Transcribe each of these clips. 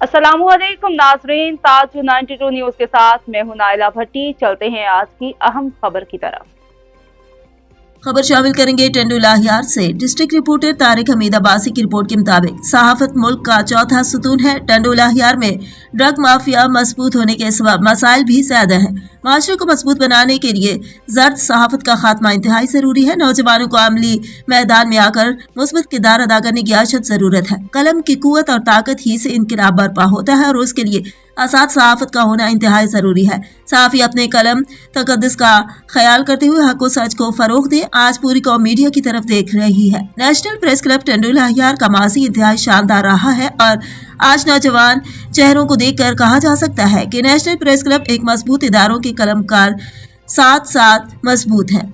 अस्सलामुअलैकुम नाजरीन, ताज 92 न्यूज के साथ मैं हूं नाइला भट्टी। चलते हैं आज की अहम खबर की तरफ। खबर शामिल करेंगे टंडू लाहियार से। डिस्ट्रिक्ट रिपोर्टर तारिक हमीद अब्बासी की रिपोर्ट के मुताबिक सहाफत मुल्क का चौथा सुतून है। टंडू लाहियार में ड्रग माफिया मजबूत होने के सबब मसाइल भी ज्यादा हैं। माशरे को मजबूत बनाने के लिए जर्द सहाफत का खात्मा इंतहाई जरूरी है। नौजवानों को अमली मैदान में आकर मुस्बत किरदार अदा करने की अशद जरूरत है। कलम की कुव्वत और ताकत ही से इनकलाब बर्पा होता है और उसके लिए आजाद सहाफत का होना इंतहाई जरूरी है। सहाफी अपने कलम तकद्दुस का ख्याल करते हुए हक व सच को फरोग दे। आज पूरी कौम मीडिया की तरफ देख रही है। नेशनल प्रेस क्लब टंडू लाहियार का माजी इंतहाई शानदार रहा है और आज नौजवान चेहरों को देखकर कहा जा सकता है कि नेशनल प्रेस क्लब एक मजबूत इदारों के कलमकार साथ साथ मजबूत है।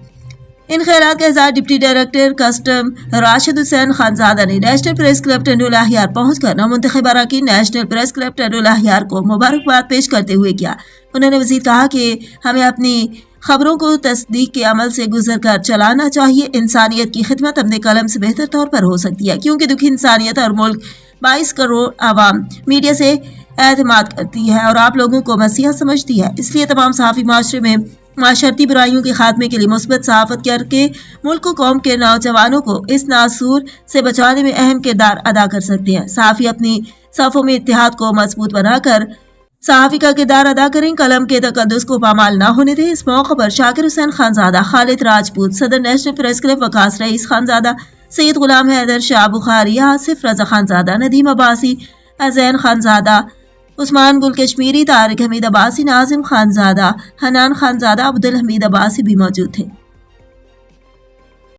इन ख्यालात के इज़हार deputy director custom Rashid Hussain Khanzada ने नेशनल प्रेस क्लब टंडू लाहियार पहुंचकर नौमुंतखब अरकान नेशनल प्रेस क्लब टंडू लाहियार को मुबारकबाद पेश करते हुए किया। उन्होंने मज़ीद कहा कि हमें अपनी खबरों को तस्दीक के अमल से गुजर कर चलाना चाहिए। इंसानियत की खिदमत अपने कलम से बेहतर तौर पर हो सकती है, क्योंकि दुखी इंसानियत और मुल्क 22 करोड़ आवाम मीडिया से एतमाद करती है और आप लोगों को मसीहा समझती है। इसलिए तमाम सहाफ़ी माशरे में माशरती बुराइयों के खात्मे के लिए मुस्बत सहाफत करके मुल्क को कौम के नौजवानों को इस नासूर से बचाने में अहम किरदार अदा कर सकते हैं। सहाफ़ी अपनी सफ़ों में इत्तेहाद को मजबूत बनाकर सहाफ़ी का किरदार अदा करें, कलम के तकद्दुस को पामाल न होने दें। इस मौके पर शाकिर हुसैन खानजादा, खालिद राजपूत, सदर national press club Waqas rice Khanzada, Syed गुलाम हैदर, शाह बुखारी, आसिफ रजा खानजादा, नदीम अब्बासी, अजैन खानजादा, उस्मान गुल कश्मीरी, तारिक हमीद अब्बासी, नाजिम खानजादा, हनान खानजादा, अब्दुल हमीद अब्बासी भी मौजूद थे।